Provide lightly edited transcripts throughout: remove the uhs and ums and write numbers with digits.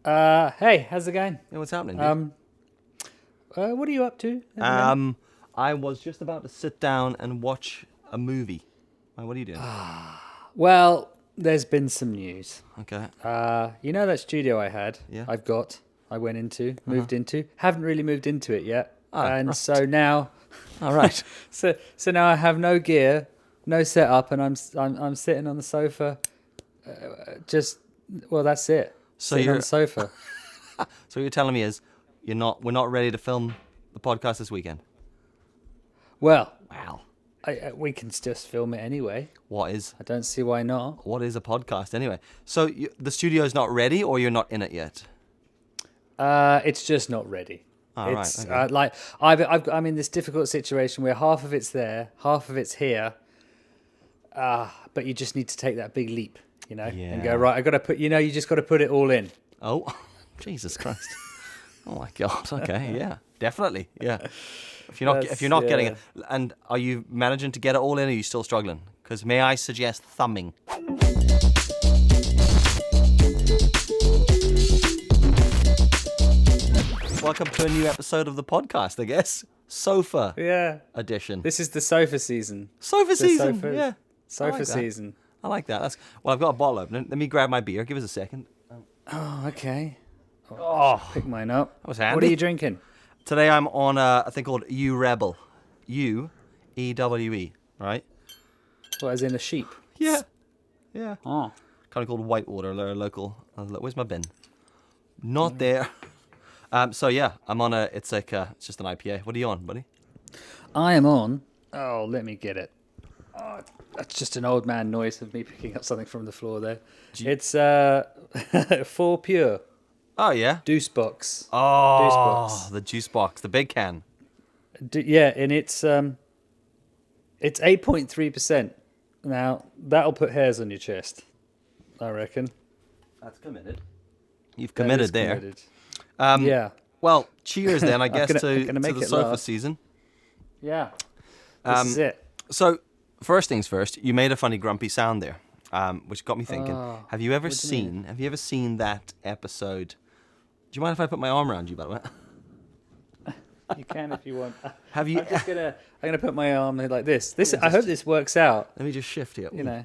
Hey, how's it going? Hey, what's happening, dude? What are you up to at the minute? I was just about to sit down and watch a movie. What are you doing? Well, there's been some news. Okay. You know that studio I had? Yeah. I went into, moved into. Haven't really moved into it yet. Oh, And right. so now, All right. so now I have no gear, no setup, and I'm sitting on the sofa. That's it. So Sitting on you're the sofa. so what you're telling me is we're not ready to film the podcast this weekend. Well, Wow. we can just film it anyway. What is I don't see why not. a podcast anyway? So the studio's not ready, or you're not in it yet? It's just not ready. Oh, right, It's okay. I'm in this difficult situation where half of it's there, half of it's here. But you just need to take that big leap, and go Yeah. right. I got to put, you just got to put it all in. Oh, Jesus Christ! Oh my God. Okay. Yeah. Definitely. Yeah. If you're not getting it, and are you managing to get it all in, or are you still struggling? Because may I suggest thumbing? Welcome to a new episode of the podcast, I guess. Sofa Yeah, edition. this is the sofa season. Sofa season. sofa- Yeah. Sofa like that. season. I like that. Well, I've got a bottle opener. Let me grab my beer. Give us a second. Oh, okay. Oh, Pick mine up. that was What handy. are you drinking? Today I'm on a thing called U Rebel. U-E-W-E, right? What, as in a sheep? Yeah. Yeah. Oh. Kind of called Whitewater. They're a local. Where's my bin? Not there. So yeah, I'm on it's just an IPA. What are you on, buddy? I am on. Oh, let me get it. Oh, that's just an old man noise of me picking up something from the floor there. It's 4 Pure Oh yeah. Deuce Box. Oh, Deuce box. the juice box, the big can. Yeah, and it's 8.3%. Now that'll put hairs on your chest, I reckon. That's committed. You've That committed is there. committed. Um, Yeah, Well, cheers then, I guess, gonna to make the it sofa last. season. yeah. This is it. So, first things first, you made a funny grumpy sound there, which got me thinking. Oh, Have you ever what do you mean? seen that episode? Do you mind if I put my arm around you, by the way? You can if you want. Have you? I'm gonna put my arm like this. I hope this works out. Let me just shift here. You know.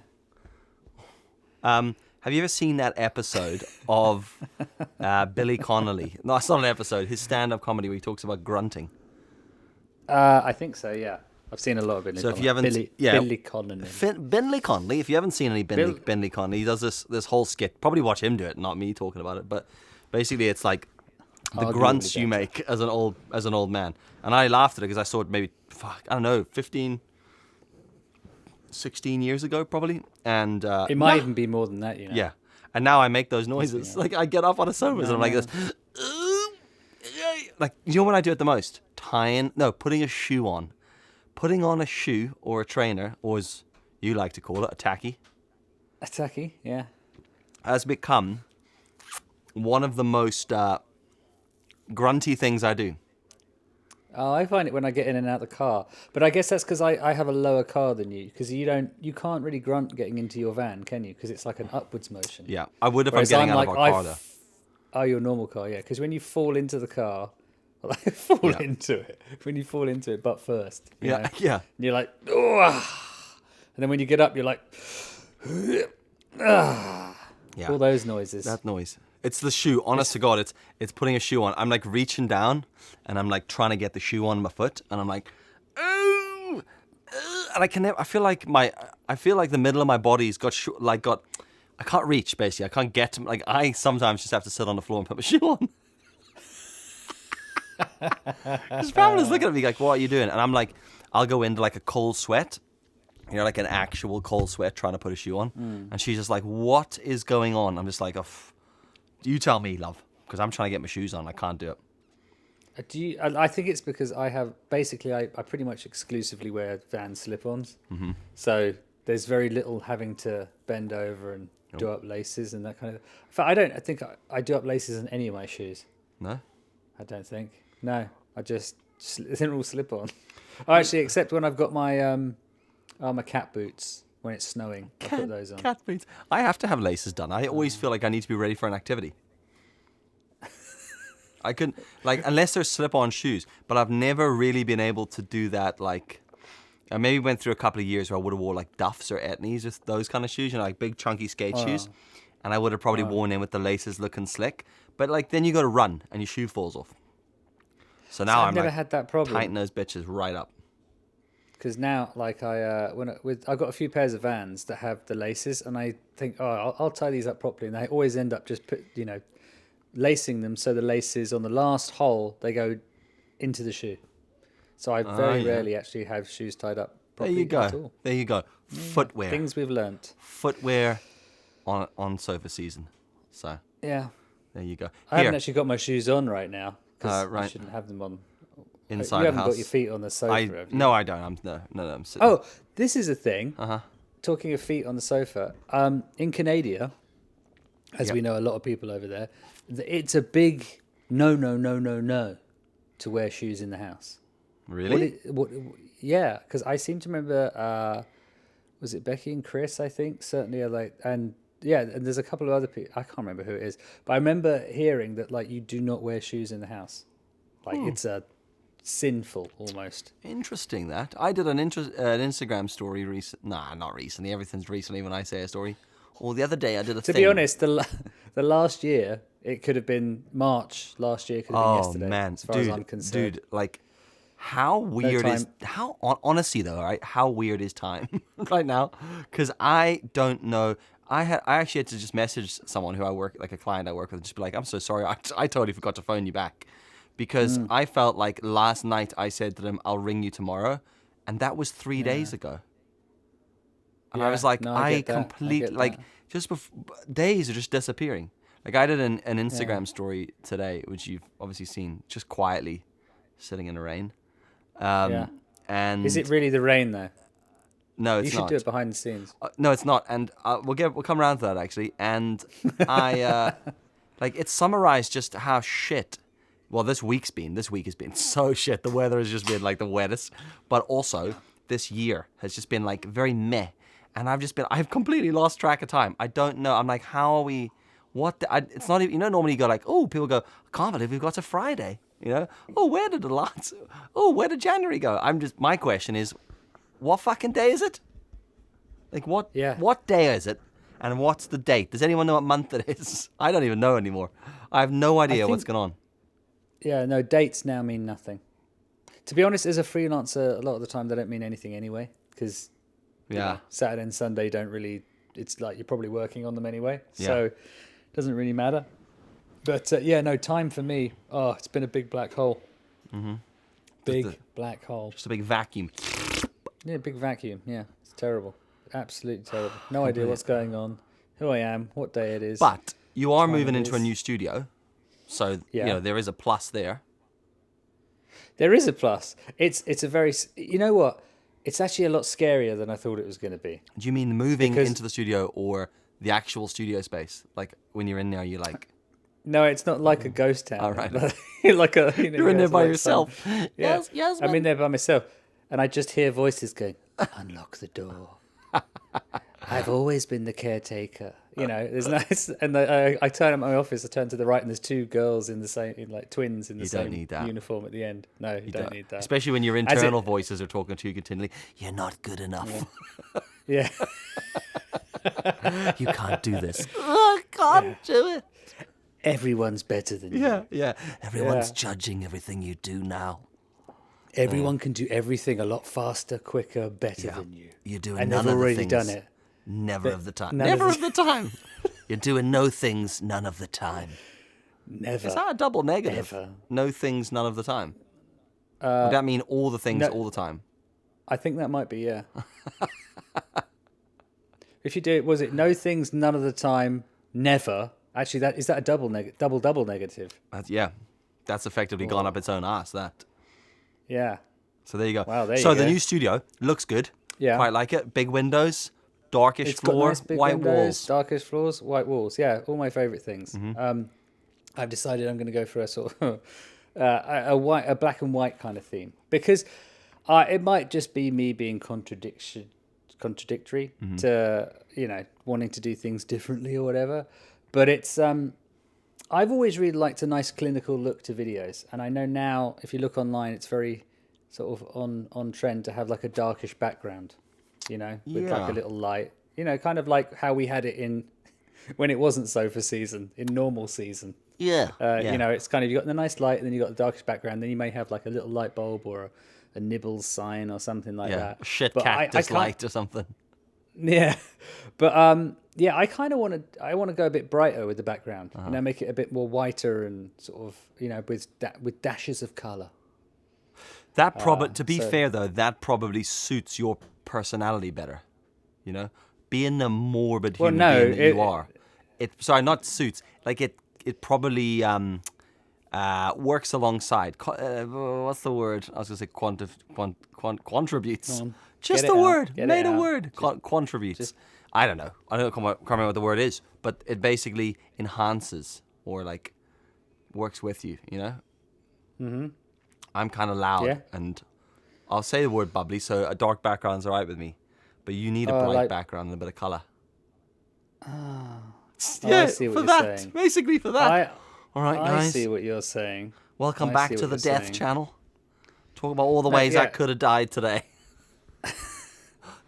Have you ever seen that episode of Billy Connolly? No, it's not an episode. His stand-up comedy where he talks about grunting. I think so. Yeah, I've seen a lot of Billy. So if Connolly. you haven't- Billy, yeah. Billy Connolly. Benley Connolly. If you haven't seen any Benley Connolly, he does this whole skit. Probably watch him do it, not me talking about it. But basically, it's like the Arguably grunts you better. make as an old man. And I laughed at it because I saw it maybe I don't know 15, 16 years ago probably. And It might even be more than that. You know. yeah. And now I make those noises. Like I get up on a sofa and I'm like this. Like you know what I do it the most? Putting a shoe on. Putting on a shoe or a trainer, or as you like to call it, a tacky, Attacky. Yeah. has become one of the most grunty things I do. Oh, I find it when I get in and out of the car. But I guess that's because I have a lower car than you. Because you can't really grunt getting into your van, can you? Because it's like an upwards motion. Yeah, I would if Whereas I'm getting I'm out like, of our car though. Oh, your normal car, yeah. Because when you fall into the car, fall Yeah. into it. When you fall into it, butt first. you Yeah, know? yeah. And you're like, oh. And then when you get up, you're like, Yeah. all those noises. That noise. It's the shoe. Honest to God, it's putting a shoe on. I'm like reaching down and I'm like trying to get the shoe on my foot, and I'm like, ooh, and I can never. I feel like the middle of my body's got I can't reach basically. I can't get to. Like I sometimes just have to sit on the floor and put my shoe on. Because Pamela's looking at me like, "What are you doing?" And I'm like, I'll go into like a cold sweat. You know, like an actual cold sweat trying to put a shoe on. And she's just like, what is going on? I'm just like, you tell me, love. Because I'm trying to get my shoes on. I can't do it. I think it's because I pretty much exclusively wear Vans slip-ons. Mm-hmm. So there's very little having to bend over and do up laces and that kind of. In fact, I think I do up laces in any of my shoes. No? I don't think. No, they're all slip-on. Oh, actually, except when I've got my cat boots when it's snowing. I put those on. Cat boots. I have to have laces done. I always feel like I need to be ready for an activity. I couldn't, like, unless they're slip-on shoes. But I've never really been able to do that. Like, I maybe went through a couple of years where I would have wore like Duffs or Etnies, just those kind of shoes, like big chunky skate shoes. And I would have probably worn them with the laces looking slick. But like, then you got to run and your shoe falls off. So now I've never like, had that problem. tighten those bitches right up. Because now, like I've got a few pairs of Vans that have the laces, and I think, I'll tie these up properly, and they always end up just lacing them so the laces on the last hole they go into the shoe. So I very rarely actually have shoes tied up properly. At all. There you go. Footwear. Things we've learnt. Footwear on sofa season. So yeah, there you go. I haven't actually got my shoes on right now because I shouldn't have them on. Inside you haven't the house. got your feet on the sofa, have you? No, I don't. I'm sitting. Oh, this is a thing. Talking of feet on the sofa. In Canada, as we know a lot of people over there, it's a big no to wear shoes in the house. Really? Yeah, because I seem to remember, was it Becky and Chris, I think? Certainly, and there's a couple of other people. I can't remember who it is. But I remember hearing that, like, you do not wear shoes in the house. Like, it's a sinful almost. Interesting that. I did an Instagram story not recently. Everything's recently when I say a story. Well, the other day I did a thing. To be honest, the last year, it could have been March last year, could have been yesterday. Oh, man. As far as I'm concerned. Dude, like, how weird honestly though, right? How weird is time right now? Because I don't know. I actually had to just message someone who I work, like a client I work with, just be like, I'm so sorry. I totally forgot to phone you back. Because I felt like last night I said to them, I'll ring you tomorrow. And that was 3 days ago. And I was like, just days are just disappearing. Like I did an Instagram story today, which you've obviously seen, just quietly sitting in the rain. And is it really the rain though? No, it's not. You should do it behind the scenes. No, it's not. And we'll come around to that actually. And it's summarized just how shit. Well, this week has been so shit. The weather has just been like the wettest. But also, this year has just been like very meh. And I've completely lost track of time. I don't know. I'm like, how are we, it's not even, normally you go like, oh, people go, I can't believe we've got to Friday. Where did January go? My question is, what fucking day is it? Like what day is it? And what's the date? Does anyone know what month it is? I don't even know anymore. I have no idea what's going on. Yeah, no, dates now mean nothing. To be honest, as a freelancer, a lot of the time they don't mean anything anyway, because Saturday and Sunday don't really, it's like you're probably working on them anyway, so it doesn't really matter. But time for me, it's been a big black hole. Mm-hmm. Black hole. Just a big vacuum. Yeah, big vacuum, yeah. It's terrible. Absolutely terrible. No idea what's going on, who I am, what day it is. But you are moving into a new studio. So, there is a plus there. There is a plus. It's a very... You know what? It's actually a lot scarier than I thought it was going to be. Do you mean moving into the studio or the actual studio space? Like, when you're in there, you're like... No, it's not like a ghost town. All right. Like you're in there by yourself. Yes, I'm in there by myself. And I just hear voices going, unlock the door. I've always been the caretaker. There's nice, and I turn at my office. I turn to the right, and there's two girls in the same, twins in the same uniform at the end. No, you don't need that. Especially when your internal voices are talking to you continually. You're not good enough. Yeah. You can't do this. I can't do it. Everyone's better than you. Yeah. Everyone's judging everything you do now. Everyone can do everything a lot faster, quicker, better than you. You're doing and none they've of the already things. done it. Never of the time. Never of the time. You're doing no things, none of the time. Never. Is that a double negative? Never. No things, none of the time. Would that mean all the things all the time? I think that might be, yeah. If you do it, was it no things, none of the time, never? Actually, is that a double negative? That's effectively gone up its own ass, that. Yeah. So there you go. Wow, there you go. go. The new studio looks good. Yeah. Quite like it. Big windows, darkish floor, nice big white windows, walls. Darkish floors, white walls. Yeah, all my favourite things. Mm-hmm. I've decided I'm going to go for a sort of a black and white kind of theme, because it might just be me being contradictory to wanting to do things differently or whatever. But it's I've always really liked a nice clinical look to videos, and I know now if you look online, it's very sort of on trend to have like a darkish background, with like Yeah. a little light, kind of like how we had it in when it wasn't sofa season, in normal season. Yeah. Yeah. It's kind of, you got the nice light, and then you got the darkish background, then you may have like a little light bulb or a Nibbles sign or something like Yeah. that. Shit But cactus can't- light or something. Yeah, but I kind of want to go a bit brighter with the background, make it a bit more whiter and sort of, with dashes of color. That to be fair though, that probably suits your personality better. Being the morbid human being that you are. Sorry, not suits. Like it probably works alongside. What's the word? I was going to say contributes. Just a word. Made a word. Contributes. I don't know. I don't know what the word is, but it basically enhances or like works with you. Mm-hmm. I'm kind of loud, and I'll say the word bubbly, so a dark background's all right with me. But you need a bright background and a bit of color. I see what you're saying. Basically for that. All right, guys. I see what you're saying. Welcome back to the Death Channel. Talk about all the ways I could have died today.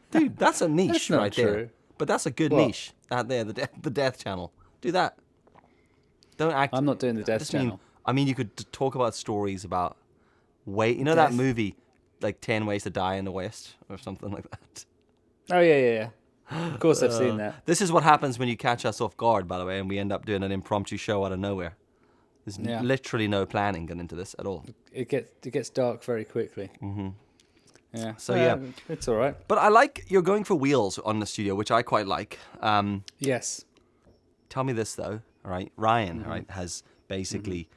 Dude, that's a niche right there. But that's a good niche. That there, the Death Channel. Do that. Don't act. I'm not doing the Death Channel. I mean, you could talk about stories about that movie, like 10 Ways to Die in the West or something like that. Oh yeah. Of course, I've seen that. This is what happens when you catch us off guard, by the way, and we end up doing an impromptu show out of nowhere. There's literally no planning going into this at all. It gets dark very quickly. Mm-hmm. Yeah. So it's all right. But I like you're going for wheels on the studio, which I quite like. Yes. Tell me this though, all right? Ryan, all right, has basically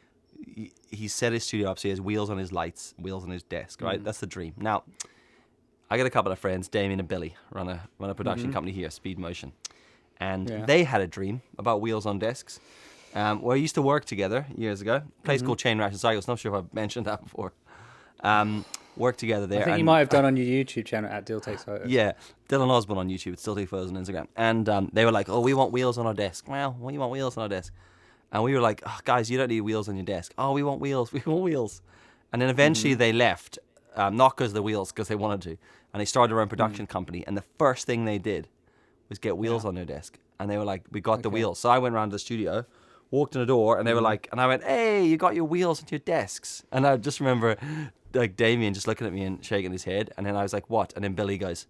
he set his studio up so he has wheels on his lights, wheels on his desk, right? That's the dream. Now, I got a couple of friends, Damien and Billy, run a production company here, Speed Motion, and they had a dream about wheels on desks. We used to work together years ago. A place called Chain Reaction Cycles. Not sure if I've mentioned that before. Worked together there. I think you might have done on your YouTube channel at Dill Takes Photos. Yeah, Dyllon Osborne on YouTube. It's still take photos on Instagram. And they were like, "Oh, we want wheels on our desk." Well, what do you want wheels on our desk? And we were like, "Oh, guys, you don't need wheels on your desk." "Oh, we want wheels. We want wheels." And then eventually they left, not because of the wheels, because they wanted to. And they started their own production company. And the first thing they did was get wheels on their desk. And they were like, "We got the wheels." So I went around to the studio, walked in the door, and they were like, and I went, "Hey, you got your wheels on your desks." And I just remember like Damien just looking at me and shaking his head. And then I was like, "What?" And then Billy goes,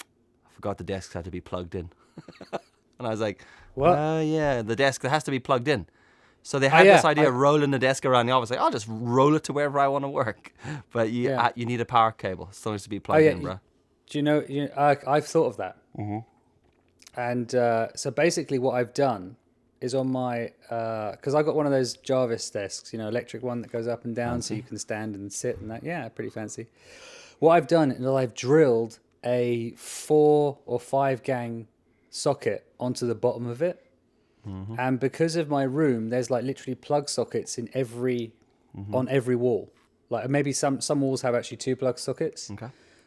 "I forgot the desks had to be plugged in." And I was like, "What?" Yeah, the desk that has to be plugged in. So they had this idea of rolling the desk around the office. Like, I'll just roll it to wherever I want to work. But you need a power cable. It still needs to be plugged in, bro. Do you know, I've thought of that. Mm-hmm. And so basically what I've done is on my, because I've got one of those Jarvis desks, electric one that goes up and down so you can stand and sit and that. Yeah, pretty fancy. What I've done is I've drilled a 4 or 5 gang socket onto the bottom of it. Mm-hmm. And because of my room, there's like literally plug sockets in on every wall. Like maybe some walls have actually 2 plug sockets,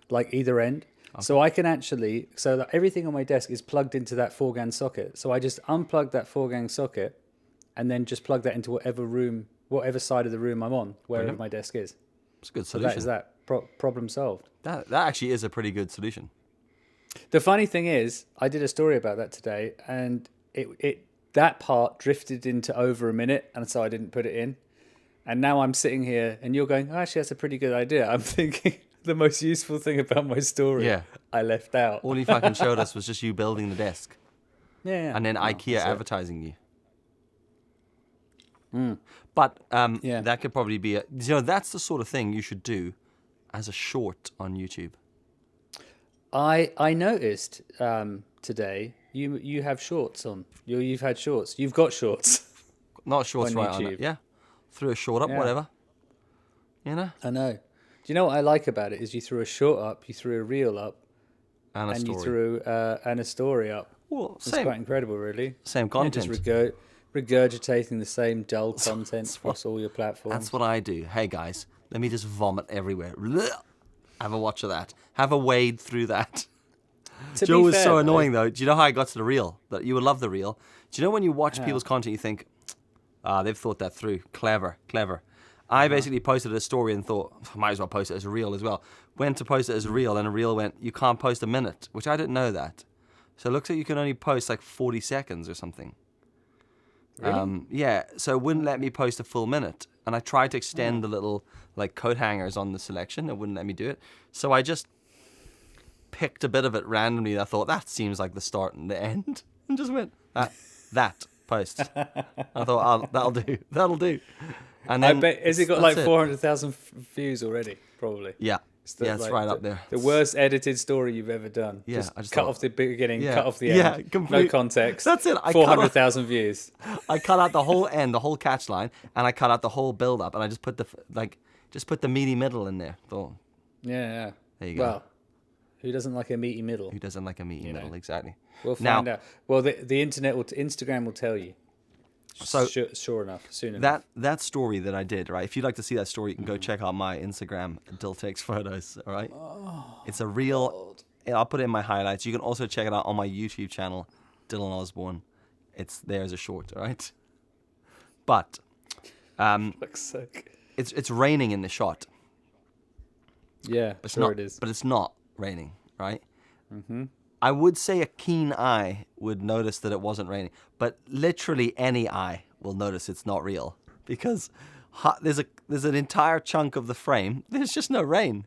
like either end. Okay. So I can actually, so that everything on my desk is plugged into that 4 gang socket. So I just unplug that 4 gang socket and then just plug that into whatever side of the room I'm on, wherever my desk is. It's a good solution. So that is that problem solved. That actually is a pretty good solution. The funny thing is, I did a story about that today, and that part drifted into over a minute, and so I didn't put it in. And now I'm sitting here, and you're going, "Oh, actually, that's a pretty good idea." I'm thinking the most useful thing about my story I left out. All you fucking showed us was just you building the desk. Yeah. And then IKEA advertising you. But that could probably be that's the sort of thing you should do as a short on YouTube. I noticed today you have shorts on. You've had shorts. You've got shorts. Not shorts on right YouTube. on it. Yeah. Threw a short up, whatever. I know. Do you know what I like about it is you threw a short up, you threw a reel up, and you threw a story up. Well, it's quite incredible, really. Same content. You're just regurgitating the same dull content across all your platforms. That's what I do. Hey guys, let me just vomit everywhere. Have a watch of that. Have a wade through that. Joe was so annoying though. Do you know how I got to the reel? That you would love the reel. Do you know when you watch people's content, you think, They've thought that through. Clever. I basically posted a story and thought, might as well post it as a reel as well. Went to post it as a reel, and a reel went, you can't post a minute, which I didn't know that. So it looks like you can only post like 40 seconds or something. Really? Yeah, so it wouldn't let me post a full minute. And I tried to extend the little like coat hangers on the selection. It wouldn't let me do it. So I just picked a bit of it randomly. And I thought, that seems like the start and the end. And just went, that post. I thought, that'll do. And then I bet, has it got like 400,000 views already? Probably. Yeah. Yeah, it's like right up there. The worst edited story you've ever done. Yeah, Just I just cut thought- off the beginning, Yeah, cut off the yeah, end. complete- No context. That's it. I cut 400,000 views. I cut out the whole end, the whole catch line, and I cut out the whole build up, and I just put the meaty middle in there. Thought, Yeah. there you go. Well, who doesn't like a meaty middle? Who doesn't like a meaty middle? Exactly. We'll find out. Well, the internet Instagram will tell you. So sure enough, soon enough. that story that I did, right? If you'd like to see that story, you can go check out my Instagram, Dill Takes Photos. All right, it's a real. I'll put it in my highlights. You can also check it out on my YouTube channel, Dylan Osborne. It's there as a short. All right, but Looks sick. it's raining in the shot. Yeah, It's sure not, it is. but it's not raining, right? Mm-hmm. I would say a keen eye would notice that it wasn't raining, but literally any eye will notice it's not real because there's an entire chunk of the frame. There's just no rain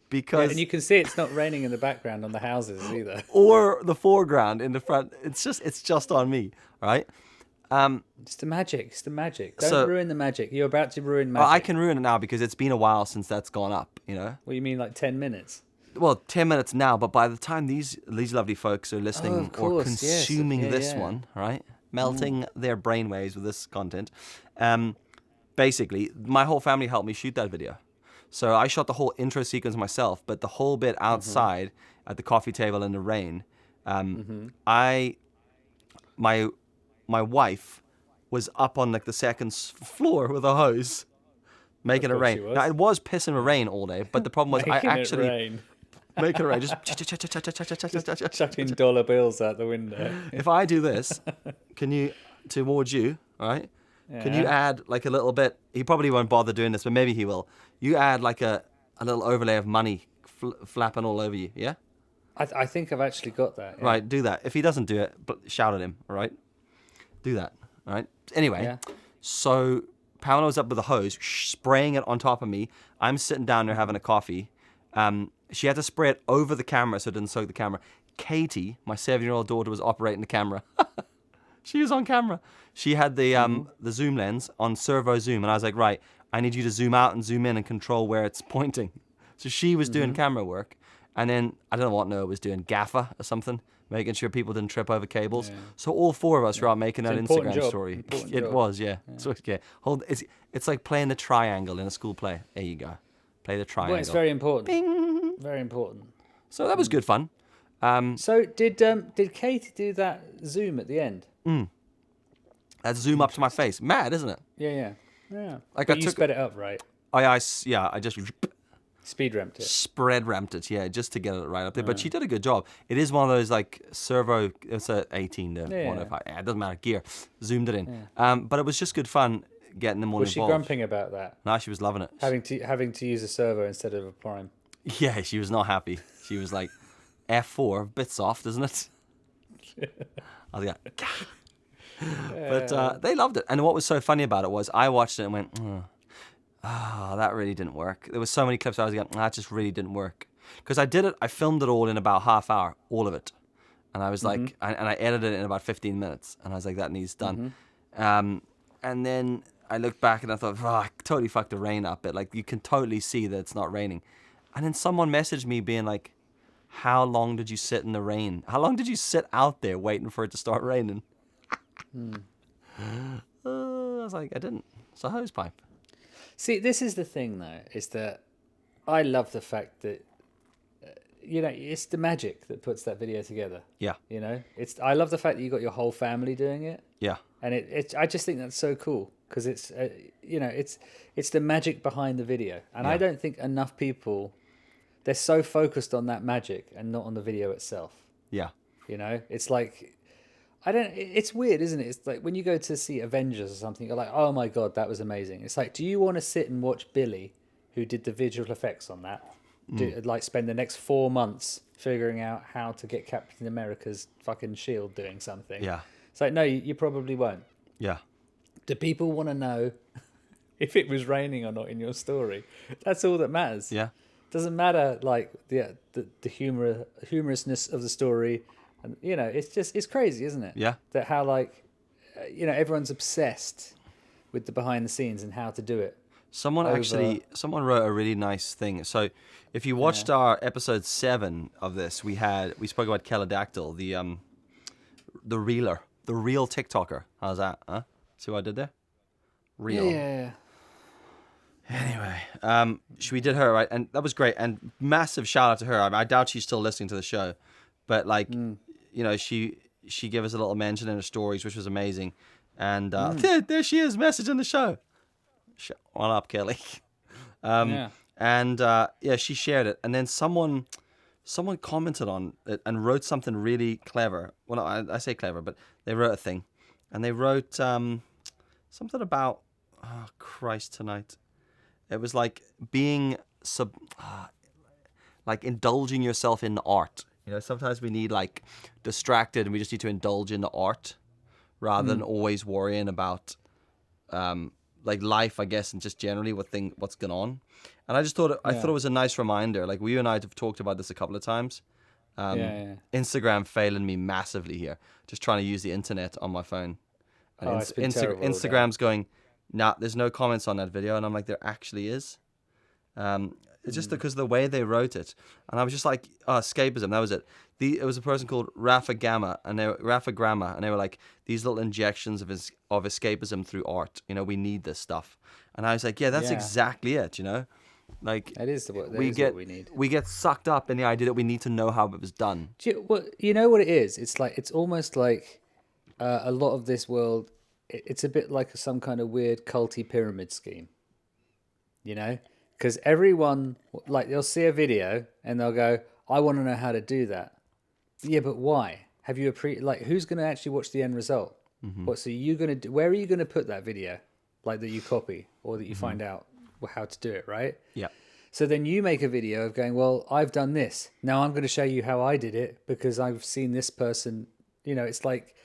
because And you can see it's not raining in the background on the houses either. or the foreground in the front. It's just on me, right? It's the magic. It's the magic. Don't So- ruin the magic. You're about to ruin magic. Well, I can ruin it now because it's been a while since that's gone up. You know. What do you mean, like 10 minutes? Well, 10 minutes now, but by the time these lovely folks are listening of or course, yes. consuming Yeah, this yeah. one, right? Melting their brainwaves with this content. Basically, my whole family helped me shoot that video. So I shot the whole intro sequence myself, but the whole bit outside at the coffee table in the rain, my wife was up on like the second floor with a hose making it course rain. she was. Now, it was pissing with rain all day, but the problem was I Making it actually... rain. Make it rain. Just Chucking dollar bills out the window. if I do this, can you towards you, all right? Can you Yeah. add like a little bit? He probably won't bother doing this, but maybe he will. You add like a little overlay of money flapping all over you, yeah? I think I've actually got that. Yeah. Right, do that. If he doesn't do it, shout at him, all right? Do that, all right? Anyway, Yeah. so Pamela was up with a hose, spraying it on top of me. I'm sitting down there having a coffee. She had to spray it over the camera so it didn't soak the camera. Katie, my 7-year-old daughter, was operating the camera. She was on camera. She had the zoom lens on servo zoom, and I was like, right, I need you to zoom out and zoom in and control where it's pointing. So she was doing camera work, and then I don't know what Noah was doing, gaffer or something, making sure people didn't trip over cables. Yeah. So all four of us were out making It's that an important Instagram job. story. Important It job. was, yeah. So yeah, it's like playing the triangle in a school play. There you go, play the triangle. Well, it's very important. Very important. So that was good fun. So did Katie do that zoom at the end? That zoom up to my face, mad, isn't it? Yeah. Like, But I you took- sped it up, right? I just Speed ramped it. spread ramped it, yeah, just to get it right up there. But she did a good job. It is one of those like servo. It's a 18 to Yeah. 105. Yeah, it doesn't matter. Gear, zoomed it in. But it was just good fun getting them all Was she involved. grumping about that? No, she was loving it. Having to use a servo instead of a prime. Yeah, she was not happy. She was like, F4, a bit soft, isn't it? I was like, "Gah." But they loved it. And what was so funny about it was I watched it and went, that really didn't work. There were so many clips I was going, that just really didn't work. Because I filmed it all in about half hour, all of it. And I was like, and I edited it in about 15 minutes. And I was like, that needs done. And then I looked back and I thought, I totally fucked the rain up. But like, you can totally see that it's not raining. And then someone messaged me being like, how long did you sit in the rain? How long did you sit out there waiting for it to start raining? I was like, I didn't. It's a hose pipe. See, this is the thing, though, is that I love the fact that it's the magic that puts that video together. Yeah. You know, I love the fact that you got your whole family doing it, Yeah. and I just think that's so cool because it's it's the magic behind the video, and I don't think enough people, they're so focused on that magic and not on the video itself. Yeah. You know, it's like I don't. It's weird, isn't it? It's like when you go to see Avengers or something, you're like, oh my god, that was amazing. It's like, do you want to sit and watch Billy, who did the visual effects on that, like spend the next 4 months figuring out how to get Captain America's fucking shield doing something? Yeah. It's like, no, you probably won't. Yeah. Do people want to know if it was raining or not in your story? That's all that matters. Yeah. Doesn't matter like the humorousness of the story, and it's crazy, isn't it? Yeah. That how like everyone's obsessed with the behind the scenes and how to do it. Someone wrote a really nice thing. So if you watched our episode 7 of this, we spoke about Kelodactyl, the real TikToker. How's that? Huh? See what I did there? Real. Yeah. Anyway, we did her, right? And that was great. And massive shout out to her. I doubt she's still listening to the show. But like, she gave us a little mention in her stories, which was amazing. And there she is, messaging the show. What up, Kelly? And she shared it. And then someone commented on it and wrote something really clever. Well, no, I say clever, but they wrote a thing. And they wrote something about, oh, Christ tonight. It was like being like indulging yourself in the art. Sometimes we need like distracted and we just need to indulge in the art rather than always worrying about like life, I guess, and just generally what's going on. And I just thought it was a nice reminder. Like you and I have talked about this a couple of times. Instagram failing me massively here. Just trying to use the internet on my phone. And it's been terrible all day. Instagram's going, nah, there's no comments on that video. And I'm like, there actually is. It's just because of the way they wrote it. And I was just like, escapism, that was it. It was a person called Rafa Gramma, and they were like, these little injections of escapism through art. We need this stuff. And I was like, yeah, that's exactly it, Like, that is what we need. We get sucked up in the idea that we need to know how it was done. You know what it is? It's almost like a lot of this world, it's a bit like some kind of weird culty pyramid scheme, because everyone, like, they'll see a video and they'll go, I want to know how to do that. Yeah, but why? Have you who's going to actually watch the end result? What? So you going to do? Where are you going to put that video, like that you copy or that you find out how to do it, right? Yeah. So then you make a video of going, well, I've done this. Now I'm going to show you how I did it because I've seen this person. It's like,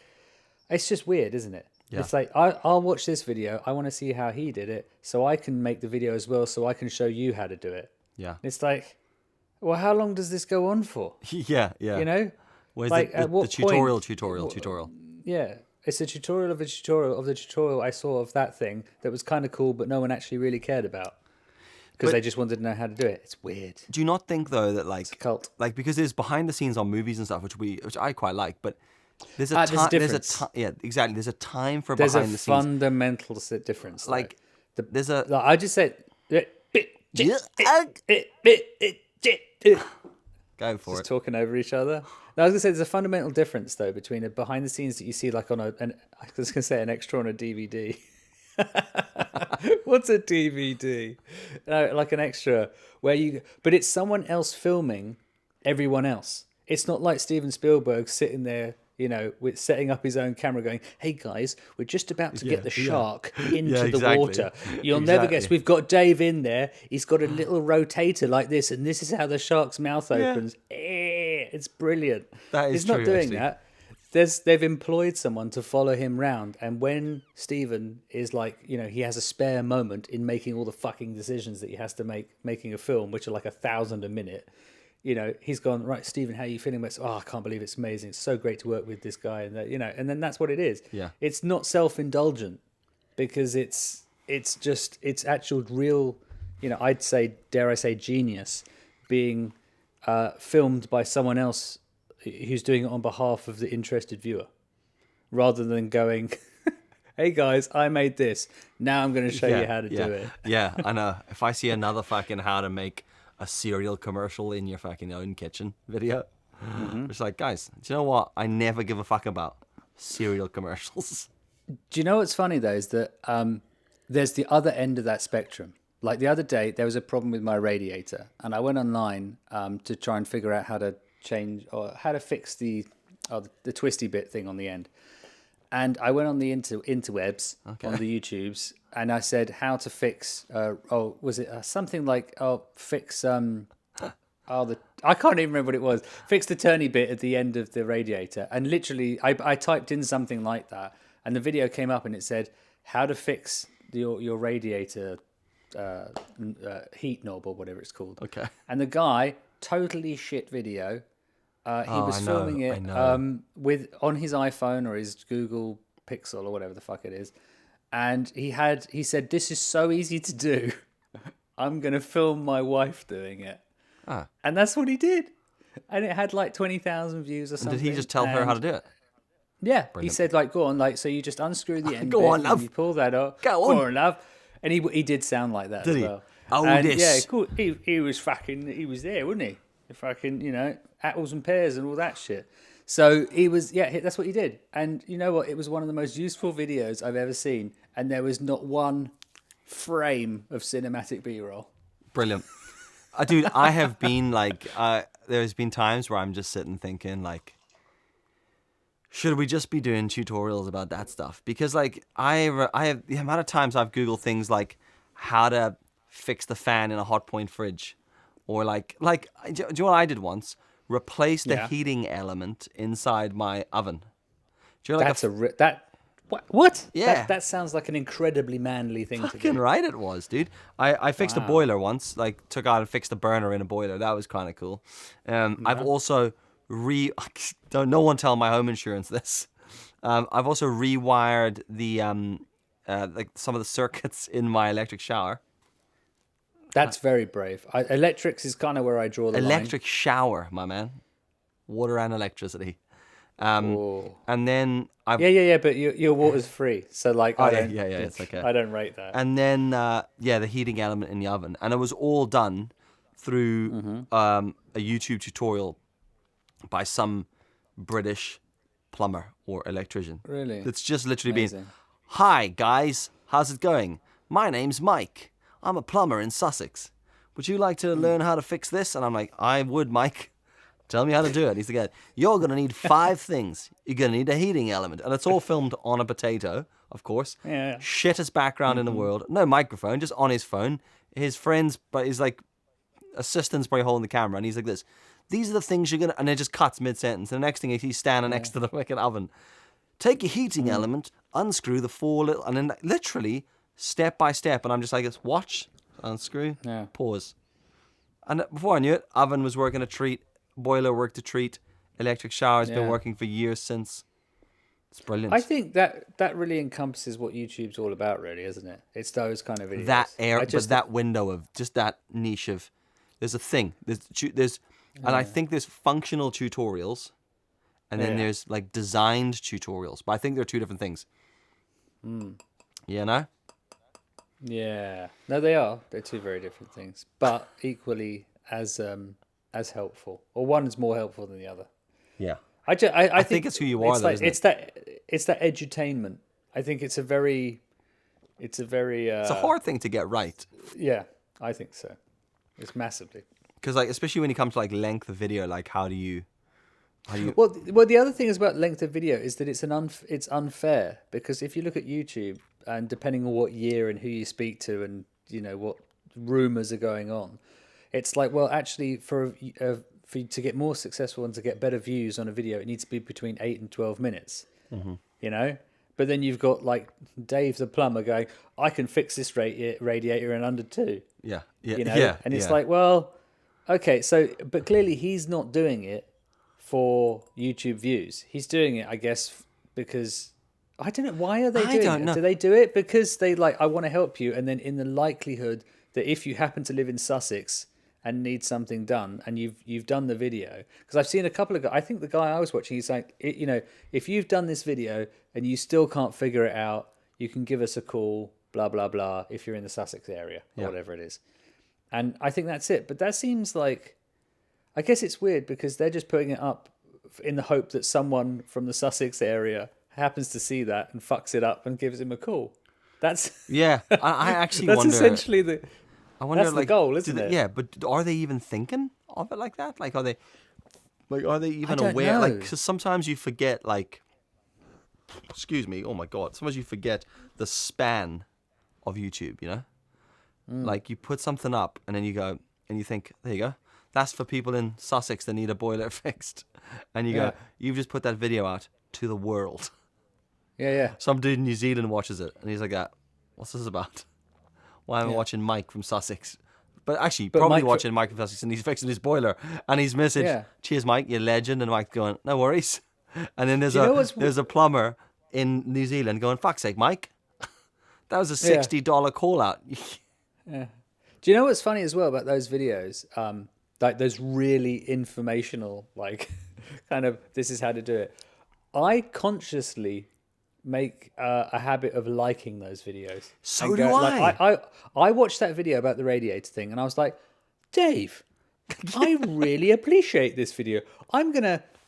it's just weird, isn't it? Yeah. It's like, I'll watch this video. I want to see how he did it so I can make the video as well so I can show you how to do it. Yeah. It's like, well, how long does this go on for? Yeah. Where's like, the tutorial? Yeah. It's a tutorial of a tutorial of the tutorial I saw of that thing that was kind of cool, but no one actually really cared about because they just wanted to know how to do it. It's weird. Do you not think though that it's a cult? Like, because there's behind the scenes on movies and stuff, which I quite like, but there's a difference. Exactly. There's a time for there's behind the scenes. There's a fundamental difference. Like, there's a. Like, I just said. Go for just it. Talking over each other. No, I was gonna say there's a fundamental difference though between a behind the scenes that you see like on I was gonna say an extra on a DVD. What's a DVD? No, like an extra but it's someone else filming everyone else. It's not like Steven Spielberg sitting there, with setting up his own camera going, hey guys, we're just about to get the shark into the water. You'll never guess. We've got Dave in there. He's got a little rotator like this, and this is how the shark's mouth opens. It's brilliant. He's not doing that. They've employed someone to follow him round, and when Steven is like, he has a spare moment in making all the fucking decisions that he has to making a film, which are like 1,000 a minute. He's gone, right, Stephen, how are you feeling? I can't believe it's amazing. It's so great to work with this guy. And that, and then that's what it is. Yeah. It's not self-indulgent because it's actual real, I'd say, dare I say, genius being filmed by someone else who's doing it on behalf of the interested viewer rather than going, hey guys, I made this. Now I'm going to show you how to do it. Yeah, I know. If I see another fucking how to make a cereal commercial in your fucking own kitchen video. It's like, guys, do you know what? I never give a fuck about cereal commercials. Do you know what's funny though is that there's the other end of that spectrum. Like the other day, there was a problem with my radiator, and I went online to try and figure out how to change or how to fix the twisty bit thing on the end. and I went on the interwebs, on the YouTubes, and I said how to fix. Was it something like fix I can't even remember what it was. Fix the turny bit at the end of the radiator, and literally I typed in something like that, and the video came up and it said how to fix your radiator heat knob or whatever it's called. Okay. And the guy, totally shit video. He was filming it on his iPhone or his Google Pixel or whatever the fuck it is, and he said, "This is so easy to do. I'm gonna film my wife doing it." And that's what he did, and it had like 20,000 views or something. And did he just tell her how to do it? Yeah, brilliant. He said like, "Go on, like so you just unscrew the end. Go on, love. And you pull that up. Go on, love." And he did sound like that as well. Oh, and this. Yeah, cool. He was there, wasn't he? Fucking, apples and pears and all that shit. So he was, that's what he did. And you know what? It was one of the most useful videos I've ever seen. And there was not one frame of cinematic B-roll. Brilliant. Dude, I have been like, there's been times where I'm just sitting thinking like, should we just be doing tutorials about that stuff? Because like, I have the amount of times I've Googled things like how to fix the fan in a hot point fridge. Or like, do you know what I did once? Replace the heating element inside my oven. Do you know, like what? Yeah, that sounds like an incredibly manly thing to do. Fucking right, it was, dude. I fixed a boiler once. Like, took out and fixed a burner in a boiler. That was kind of cool. I've also no one tell my home insurance this. I've also rewired the like some of the circuits in my electric shower. That's very brave. Electrics is kind of where I draw the line. Electric shower, my man. Water and electricity. And then I've... Yeah, but your water's free. So like, it's okay. I don't rate that. And then, the heating element in the oven. And it was all done through a YouTube tutorial by some British plumber or electrician. Really? It's just literally been, "Hi, guys. How's it going? My name's Mike. I'm a plumber in Sussex. Would you like to learn how to fix this?" And I'm like, "I would, Mike. Tell me how to do it." He's like, "You're going to need 5 things. You're going to need a heating element." And it's all filmed on a potato, of course. Yeah. Shittest background in the world. No microphone, just on his phone. His friends, but his like assistant's probably holding the camera. And he's like this. "These are the things you're going to..." And it just cuts mid-sentence. And the next thing is he's standing next to the fucking oven. "Take your heating element, unscrew the 4 little..." And then literally... step by step, and I'm just like, "Let's watch, unscrew, pause." And before I knew it, oven was working a treat, boiler worked a treat, electric shower's been working for years since. It's brilliant. I think that really encompasses what YouTube's all about, really, isn't it? It's those kind of videos. But that window of just that niche of, there's a thing, there's, and I think there's functional tutorials, and then there's like designed tutorials, but I think they're 2 different things. You know? Yeah, no, they are. They're 2 very different things, but equally as helpful. Or one is more helpful than the other. Yeah, I think it's who you are. Though, it's that edutainment. I think it's a very. It's a hard thing to get right. Yeah, I think so. It's massively. Because like, especially when you come to like length of video, like how do you? Well, the other thing is about length of video is that it's unfair, because if you look at YouTube, and depending on what year and who you speak to and what rumors are going on, it's like, well, actually for you to get more successful and to get better views on a video, it needs to be between 8 and 12 minutes. But then you've got like Dave the plumber going, "I can fix this radiator in under 2. And it's like, well, okay, so but clearly he's not doing it for YouTube views. He's doing it, I guess, because I don't know. Why are they doing it? Do they do it because they like, "I want to help you," and then in the likelihood that if you happen to live in Sussex and need something done, and you've done the video, because I've seen a couple of guys. I think the guy I was watching, he's like, "If you've done this video and you still can't figure it out, you can give us a call, blah blah blah, if you're in the Sussex area or whatever it is." And I think that's it. But that seems like, I guess it's weird because they're just putting it up in the hope that someone from the Sussex area happens to see that and fucks it up and gives him a call. That's I actually that's wonder. Essentially the. I wonder, that's like, the goal, isn't it? Yeah, but are they even thinking of it like that? Like, are they even don't aware? know. Like, because sometimes you forget, like, excuse me, oh my God, sometimes you forget the span of YouTube, you know? Like you put something up and then you go, and you think, there you go. That's for people in Sussex that need a boiler fixed. And you go, you've just put that video out to the world. Yeah. Some dude in New Zealand watches it and he's like, what's this about? Why am I watching Mike from Sussex? But actually, probably watching Mike from Sussex and he's fixing his boiler and he's messaged, cheers Mike, you're a legend. And Mike's going, no worries. And then there's a plumber in New Zealand going, fuck's sake, Mike. That was a $60 call out. Yeah. Do you know what's funny as well about those videos? Like those really informational, like kind of this is how to do it. I consciously make a habit of liking those videos. So do I. I watched that video about the radiator thing and I was like, Dave, I really appreciate this video.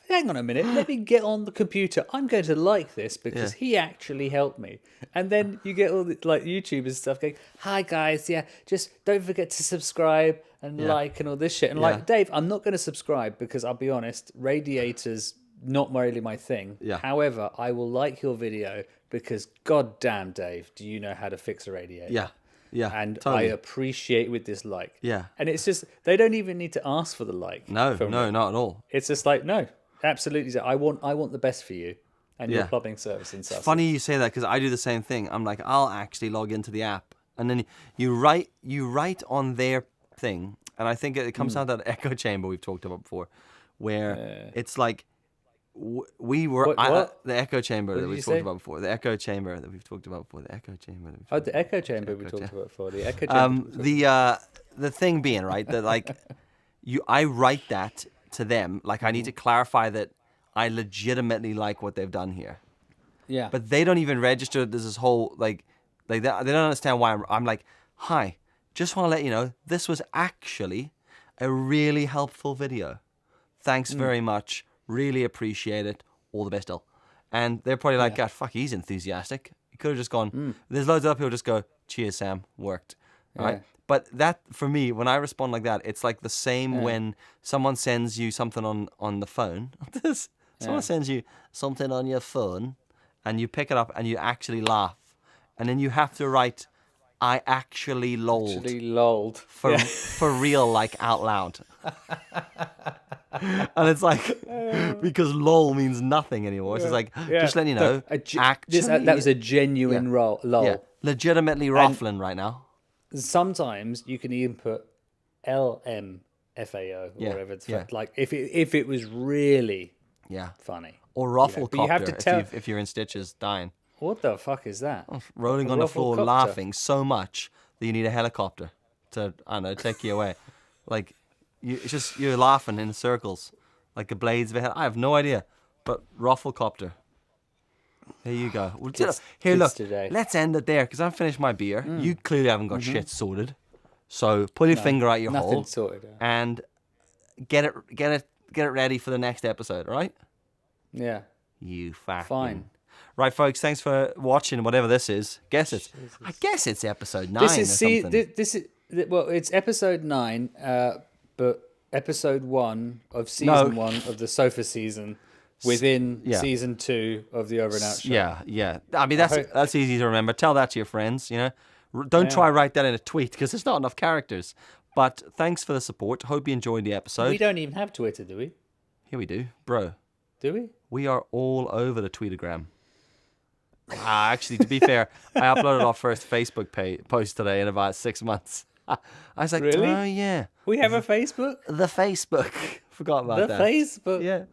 Hang on a minute, let me get on the computer. I'm going to like this because he actually helped me. And then you get all the like YouTubers and stuff going, hi guys, just don't forget to subscribe and like and all this shit. And like, Dave, I'm not going to subscribe because I'll be honest, radiators not really my thing. Yeah. However, I will like your video because goddamn, Dave, do you know how to fix a radiator? Yeah. Yeah. And totally. I appreciate with this like. Yeah. And it's just, they don't even need to ask for the like. No, not at all. It's just like, no, absolutely. I want the best for you and your plumbing service and stuff. It's funny you say that because I do the same thing. I'm like, I'll actually log into the app. And then you write on their thing. And I think it comes down to that echo chamber we've talked about before where it's like, the echo chamber that we've talked about before. The echo chamber that we've talked about before. The echo chamber. The echo chamber we talked about before. The echo chamber. The thing being right that like I write that to them. Like I need to clarify that I legitimately like what they've done here. Yeah. But they don't even register. There's this whole like they don't understand why I'm like, hi, just want to let you know this was actually a really helpful video. Thanks very much. Really appreciate it. All the best, Dill. And they're probably like, God, fuck, he's enthusiastic. He could have just gone, there's loads of other people just go, cheers, Sam, worked. Right? But that, for me, when I respond like that, it's like the same when someone sends you something on the phone. Someone sends you something on your phone and you pick it up and you actually laugh. And then you have to write, I actually lolled. For real, like out loud. And it's like, because lol means nothing anymore. It's just like, just letting you know, actually. That was a genuine lol. Yeah, legitimately ruffling right now. Sometimes you can even put LMFAO or whatever it's like if it was really funny. Or ruffle copter you have to tell if you're in stitches dying. What the fuck is that? Rolling on the floor laughing so much that you need a helicopter to, I don't know, take you away. Like, you're laughing in circles, like the blades of a head. I have no idea, but rufflecopter. There you go. Well, here, look, let's end it there because I've finished my beer. You clearly haven't got shit sorted. So pull your finger out your hole and get it ready for the next episode, all right? Yeah. You fucking... Fine. Right, folks, thanks for watching whatever this is. I guess it's episode 9 this is, or something. Well, it's episode 9, but episode 1 of season 1 of the sofa season within season 2 of the OverAndOut show. Yeah. I mean, that's easy to remember. Tell that to your friends, you know. Don't try write that in a tweet because there's not enough characters. But thanks for the support. Hope you enjoyed the episode. We don't even have Twitter, do we? Here we do. Bro. Do we? We are all over the Tweetagram. Actually, to be fair, I uploaded our first Facebook post today in about 6 months. I was like, really? Oh, yeah. We have a Facebook? The Facebook. Forgot about that. The Facebook? Yeah.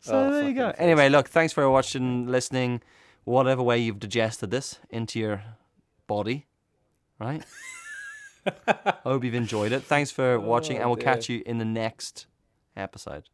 So there you go. Facebook. Anyway, look, thanks for watching, listening, whatever way you've digested this into your body, right? Hope you've enjoyed it. Thanks for watching, and we'll catch you in the next episode.